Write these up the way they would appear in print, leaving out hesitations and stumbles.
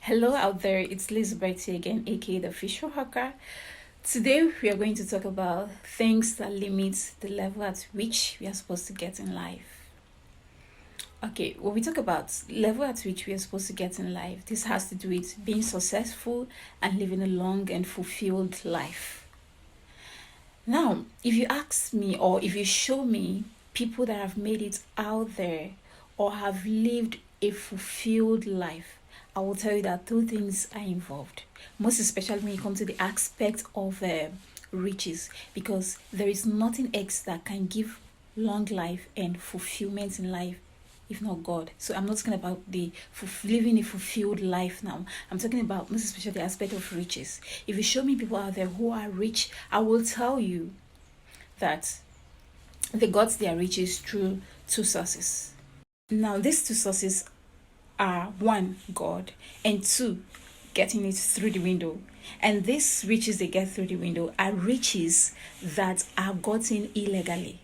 Hello out there, it's Elizabeth here again, aka the Fisher Hacker. Today we are going to talk about things that limit the level at which we are supposed to get in life. Okay, when we talk about level at which we are supposed to get in life, this has to do with being successful and living a long and fulfilled life. Now, if you ask me or if you show me people that have made it out there or have lived a fulfilled life, I will tell you that two things are involved, most especially when you come to the aspect of riches, because there is nothing else that can give long life and fulfillment in life if not God. So I'm not talking about living a fulfilled life now. I'm talking about most especially the aspect of riches. If you show me people out there who are rich, I will tell you that they got their riches through two sources. Now, these two sources are one, God, and two, getting it through the window. And these riches they get through the window are riches that are gotten illegally.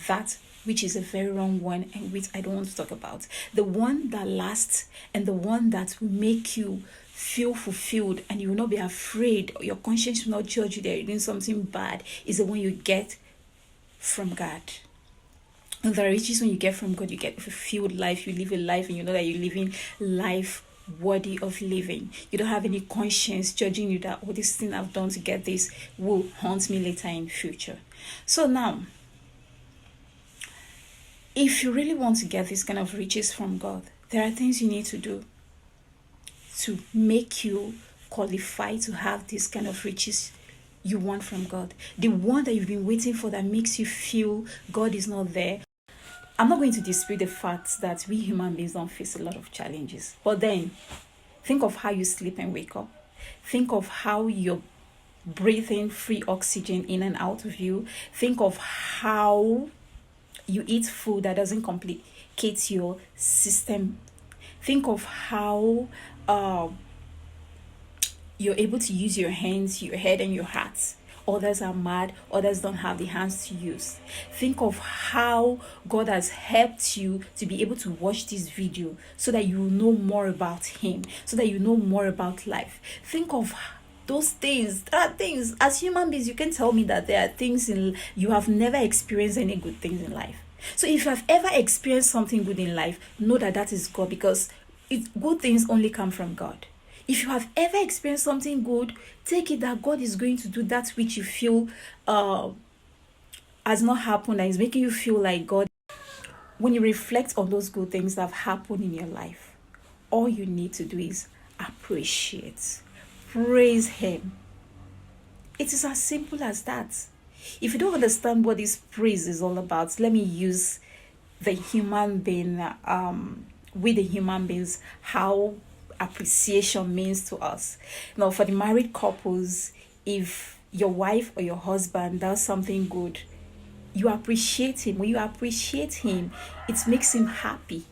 That which is a very wrong one and which I don't want to talk about. The one that lasts and the one that will make you feel fulfilled and you will not be afraid, your conscience will not judge you that you're doing something bad, is the one you get from God. And the riches when you get from God, you get a fulfilled life. You live a life and you know that you're living life worthy of living. You don't have any conscience judging you that, oh, this thing I've done to get this will haunt me later in future. So now, if you really want to get this kind of riches from God, there are things you need to do to make you qualify to have this kind of riches you want from God. The one that you've been waiting for that makes you feel God is not there. I'm not going to dispute the fact that we human beings don't face a lot of challenges. But then, think of how you sleep and wake up. Think of how you're breathing free oxygen in and out of you. Think of how you eat food that doesn't complicate your system. Think of how you're able to use your hands, your head, and your heart. Others are mad, others don't have the hands to use. Think of how God has helped you to be able to watch this video so that you know more about Him, so that you know more about life. Think of those things. There are things, as human beings, you can tell me that there are things you have never experienced any good things in life. So if you have ever experienced something good in life, know that that is God, because good things only come from God. If you have ever experienced something good, take it that God is going to do that which you feel has not happened, and is making you feel like God. When you reflect on those good things that have happened in your life, all you need to do is appreciate, praise Him. It is as simple as that. If you don't understand what this praise is all about, let me use the human being, with the human beings, how appreciation means to us. Now, for the married couples, if your wife or your husband does something good, you appreciate him. When you appreciate him, it makes him happy,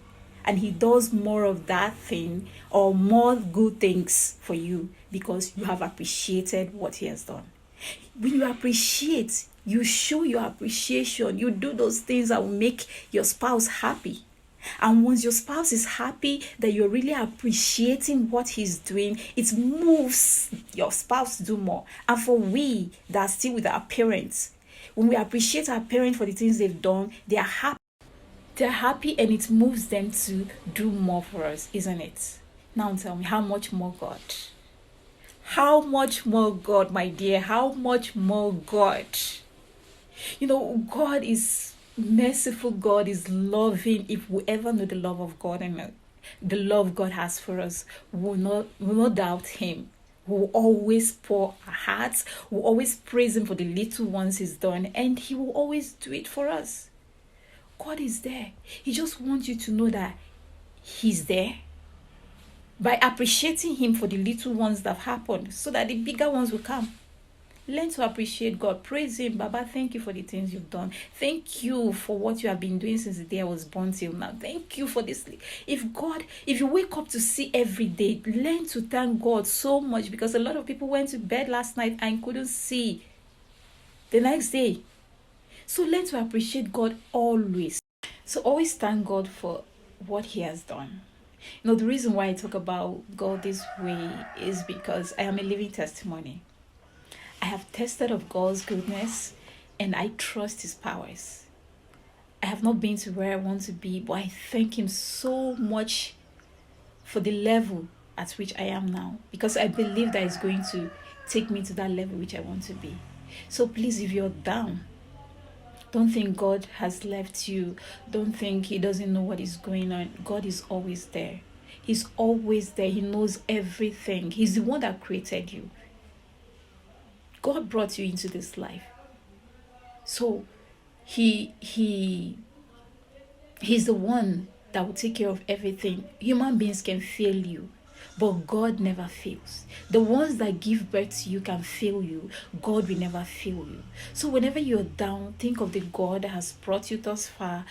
and he does more of that thing or more good things for you because you have appreciated what he has done. When you appreciate, you show your appreciation. You do those things that will make your spouse happy. And once your spouse is happy that you're really appreciating what he's doing, it moves your spouse to do more. And for we that are still with our parents, when we appreciate our parents for the things they've done, they are happy. They're happy and it moves them to do more for us, isn't it? Now tell me, how much more God? How much more God, my dear? How much more God? You know, God is merciful, God is loving. If we ever know the love of God and the love God has for us, we will not doubt Him. We will always pour our hearts, we will always praise Him for the little ones He's done, and He will always do it for us. God is there. He just wants you to know that He's there. By appreciating Him for the little ones that have happened, so that the bigger ones will come. Learn to appreciate God. Praise Him. Baba, thank you for the things you've done. Thank you for what you have been doing since the day I was born till now. Thank you for this. If you wake up to see every day, learn to thank God so much, because a lot of people went to bed last night and couldn't see the next day. So learn to appreciate God always. So always thank God for what He has done. The reason why I talk about God this way is because I am a living testimony. I have tested of God's goodness and I trust his powers. I have not been to where I want to be, but I thank him so much for the level at which I am now, because I believe that it's going to take me to that level which I want to be. So please, if you're down, don't think God has left you. Don't think he doesn't know what is going on. God is always there. He's always there. He knows everything. He's the one that created you. God brought you into this life. So he's the one that will take care of everything. Human beings can fail you, but God never fails. The ones that give birth to you can fail you. God will never fail you. So whenever you're down, think of the God that has brought you thus far.